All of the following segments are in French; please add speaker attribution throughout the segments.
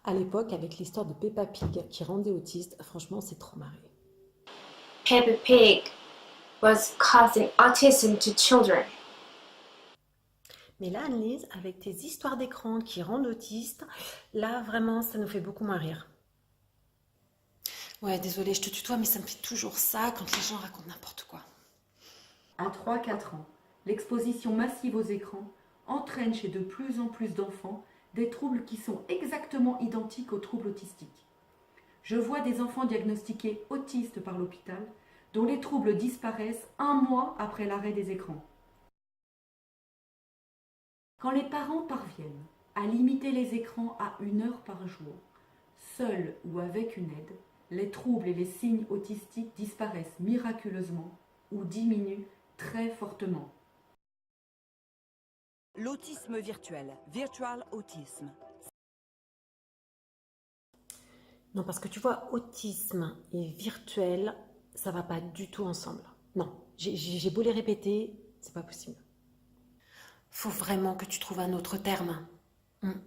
Speaker 1: À l'époque, avec l'histoire de Peppa Pig qui rendait autiste, franchement, c'est trop marré.
Speaker 2: Peppa Pig was causing autism to children.
Speaker 1: Mais là, Annelise, avec tes histoires d'écran qui rendent autiste, là, vraiment, ça nous fait beaucoup moins rire. Ouais, désolée, je te tutoie, mais ça me fait toujours ça quand les gens racontent n'importe quoi.
Speaker 3: À 3-4 ans, l'exposition massive aux écrans entraîne chez de plus en plus d'enfants des troubles qui sont exactement identiques aux troubles autistiques. Je vois des enfants diagnostiqués autistes par l'hôpital dont les troubles disparaissent un mois après l'arrêt des écrans. Quand les parents parviennent à limiter les écrans à 1 heure par jour, seuls ou avec une aide, les troubles et les signes autistiques disparaissent miraculeusement ou diminuent très fortement.
Speaker 4: L'autisme virtuel, virtual autisme.
Speaker 1: Non, parce que tu vois, autisme et virtuel, ça va pas du tout ensemble. Non, j'ai beau les répéter, c'est pas possible. Faut vraiment que tu trouves un autre terme. Hmm.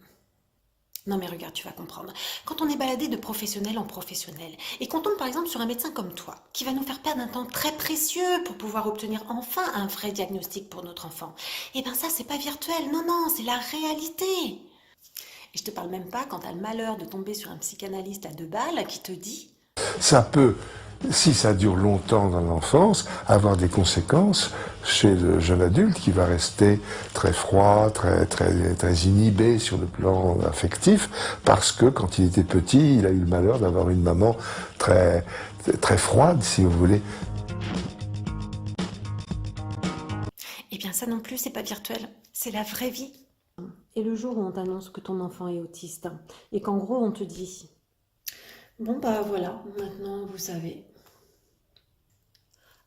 Speaker 1: Non mais regarde, tu vas comprendre. Quand on est baladé de professionnel en professionnel et qu'on tombe par exemple sur un médecin comme toi, qui va nous faire perdre un temps très précieux pour pouvoir obtenir enfin un vrai diagnostic pour notre enfant, eh ben ça c'est pas virtuel, non, non, c'est la réalité. Et je te parle même pas quand t'as le malheur de tomber sur un psychanalyste à 2 balles qui te dit
Speaker 5: Ça peut, si ça dure longtemps dans l'enfance, avoir des conséquences chez le jeune adulte qui va rester très froid, très inhibé sur le plan affectif, parce que quand il était petit, il a eu le malheur d'avoir une maman très froide, si vous voulez.
Speaker 1: eh bien ça non plus c'est pas virtuel, c'est la vraie vie. Et le jour où on t'annonce que ton enfant est autiste et qu'en gros on te dit bon bah voilà, maintenant vous savez.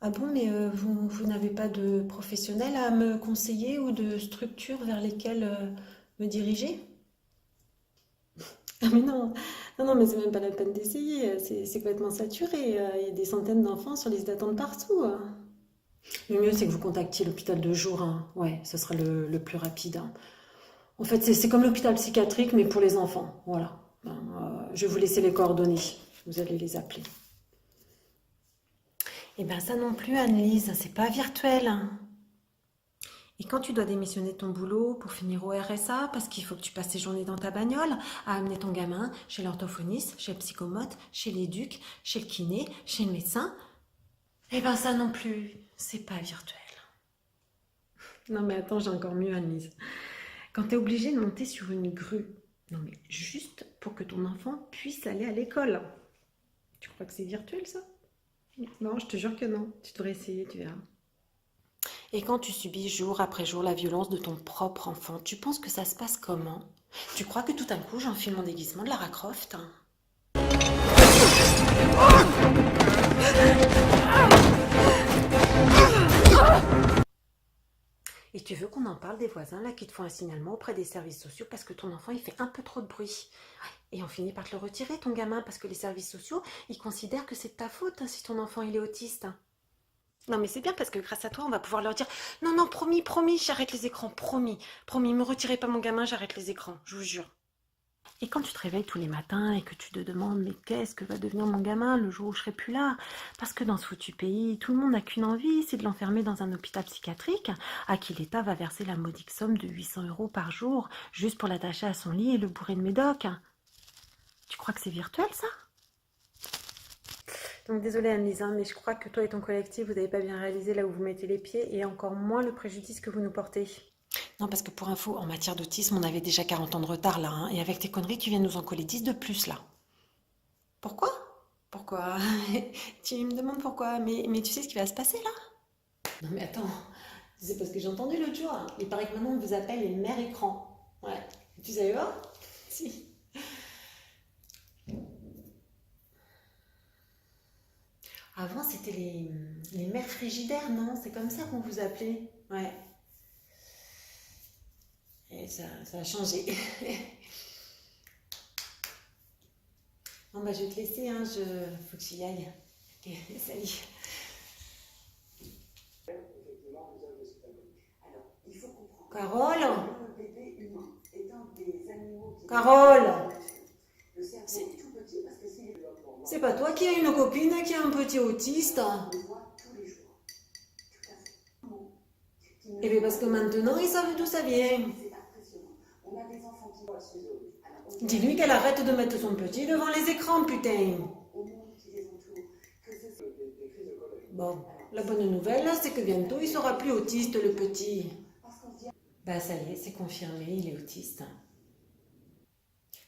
Speaker 1: Ah bon, mais vous n'avez pas de professionnel à me conseiller ou de structure vers lesquelles me diriger? Ah mais non, non, non, mais c'est même pas la peine d'essayer, c'est complètement saturé. Il y a des centaines d'enfants sur liste d'attente partout. Le mieux, c'est que vous contactiez l'hôpital de jour, hein. Ouais, ce sera le plus rapide, hein. En fait, c'est comme l'hôpital psychiatrique, mais pour les enfants. Voilà. Ben, je vais vous laisser les coordonnées. Vous allez les appeler. Eh bien, ça non plus, Annelise, c'est pas virtuel, hein. Et quand tu dois démissionner de ton boulot pour finir au RSA, parce qu'il faut que tu passes tes journées dans ta bagnole, à amener ton gamin chez l'orthophoniste, chez le psychomote, chez l'éduc, chez le kiné, chez le médecin, eh ben ça non plus, c'est pas virtuel. Non mais attends, j'ai encore mieux, Annelise. Quand tu es obligé de monter sur une grue, non mais juste pour que ton enfant puisse aller à l'école. Tu crois que c'est virtuel ça? Non, je te jure que non. Tu devrais essayer, tu verras. Et quand tu subis jour après jour la violence de ton propre enfant, tu penses que ça se passe comment? Tu crois que tout d'un coup j'enfile mon déguisement de Lara Croft, hein? Et tu veux qu'on en parle des voisins là qui te font un signalement auprès des services sociaux parce que ton enfant il fait un peu trop de bruit. Et on finit par te le retirer ton gamin parce que les services sociaux ils considèrent que c'est de ta faute hein, si ton enfant il est autiste. Non mais c'est bien parce que grâce à toi on va pouvoir leur dire non non promis promis j'arrête les écrans promis promis me retirez pas mon gamin j'arrête les écrans je vous jure. Et quand tu te réveilles tous les matins et que tu te demandes mais qu'est-ce que va devenir mon gamin le jour où je serai plus là? Parce que dans ce foutu pays, tout le monde n'a qu'une envie, c'est de l'enfermer dans un hôpital psychiatrique à qui l'État va verser la modique somme de 800 € par jour juste pour l'attacher à son lit et le bourrer de médoc. Tu crois que c'est virtuel ça? Donc désolée Anne-Lise, hein, mais je crois que toi et ton collectif, vous n'avez pas bien réalisé là où vous mettez les pieds et encore moins le préjudice que vous nous portez. Non, parce que pour info, en matière d'autisme, on avait déjà 40 ans de retard là, hein, et avec tes conneries, tu viens de nous en coller 10 de plus là. Pourquoi? Pourquoi? Tu me demandes pourquoi, mais tu sais ce qui va se passer là? Non mais attends, c'est parce que j'ai entendu l'autre jour, hein. Il paraît que maintenant on vous appelle les mères écrans. Ouais, tu savais pas? Si. Avant, c'était les mères frigidaires, non? C'est comme ça qu'on vous appelait. Ouais. Et ça a changé. Bon, bah, je vais te laisser, hein. Faut que j'y aille. Ok, salut. Carole? Carole? C'est pas toi qui as une copine qui a un petit autiste? Eh bien parce que maintenant ils savent d'où ça vient. Dis-lui qu'elle arrête de mettre son petit devant les écrans, putain. Bon, la bonne nouvelle, c'est que bientôt il sera plus autiste, le petit. Bah ça y est, c'est confirmé, il est autiste.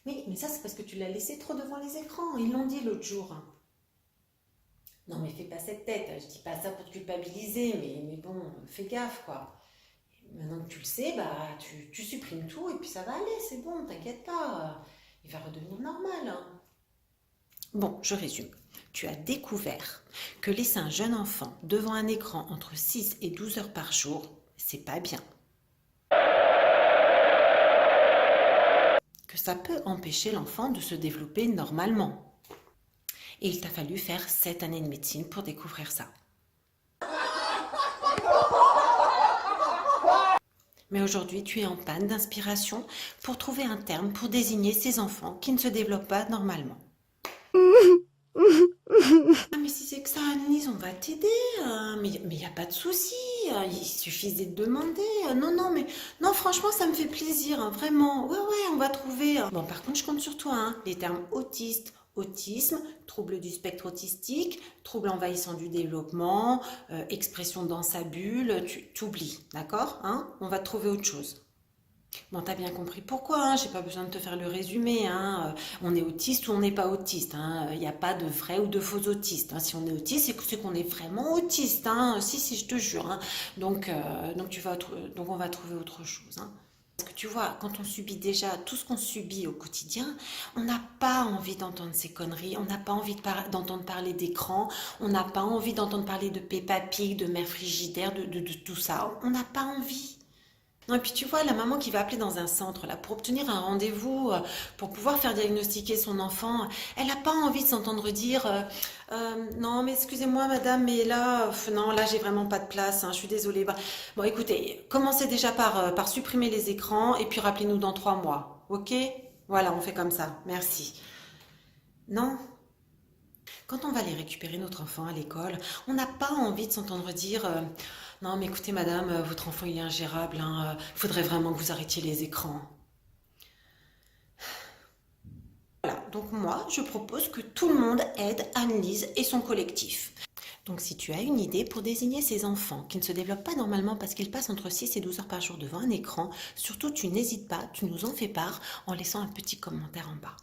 Speaker 1: Mais ça c'est parce que tu l'as laissé trop devant les écrans, ils l'ont dit l'autre jour. Non mais fais pas cette tête, je dis pas ça pour te culpabiliser, mais bon, fais gaffe quoi. Maintenant que tu le sais, bah tu supprimes tout et puis ça va aller, c'est bon, t'inquiète pas, il va redevenir normal. Hein. Bon, je résume. Tu as découvert que laisser un jeune enfant devant un écran entre 6 et 12 heures par jour, c'est pas bien. Que ça peut empêcher l'enfant de se développer normalement. Et il t'a fallu faire 7 années de médecine pour découvrir ça. Mais aujourd'hui, tu es en panne d'inspiration pour trouver un terme pour désigner ces enfants qui ne se développent pas normalement. Ah mais si c'est que ça, Annelise, on va t'aider. Mais il n'y a pas de souci. Il suffisait de demander. Non, franchement, ça me fait plaisir, hein, vraiment. Ouais, on va trouver. Bon, par contre, je compte sur toi. Hein. Les termes autiste, autisme, trouble du spectre autistique, trouble envahissant du développement, expression dans sa bulle, tu t'oublies, d'accord, hein? On va te trouver autre chose. Bon, t'as bien compris pourquoi, hein? J'ai pas besoin de te faire le résumé, hein? On est autiste ou on n'est pas autiste, hein? Il n'y a pas de vrai ou de faux autistes, hein? Si on est autiste, c'est qu'on est vraiment autiste, hein? Si, je te jure, hein? Donc on va trouver autre chose, hein? Parce que tu vois, quand on subit déjà tout ce qu'on subit au quotidien, on n'a pas envie d'entendre ces conneries, on n'a pas envie d'entendre parler d'écran, on n'a pas envie d'entendre parler de Peppa Pig, de mère frigidaire, de tout ça. On n'a pas envie. Non, et puis tu vois, la maman qui va appeler dans un centre là, pour obtenir un rendez-vous, pour pouvoir faire diagnostiquer son enfant, elle n'a pas envie de s'entendre dire non mais excusez-moi madame, mais là, non, là j'ai vraiment pas de place, hein, je suis désolée. Bon écoutez, commencez déjà par supprimer les écrans et puis rappelez-nous dans 3 mois, ok? Voilà, on fait comme ça, merci. Non. Quand on va aller récupérer notre enfant à l'école, on n'a pas envie de s'entendre dire non mais écoutez madame, votre enfant il est ingérable, hein, faudrait vraiment que vous arrêtiez les écrans. Voilà, donc moi je propose que tout le monde aide Annelise et son collectif. Donc si tu as une idée pour désigner ces enfants qui ne se développent pas normalement parce qu'ils passent entre 6 et 12 heures par jour devant un écran, surtout tu n'hésites pas, tu nous en fais part en laissant un petit commentaire en bas.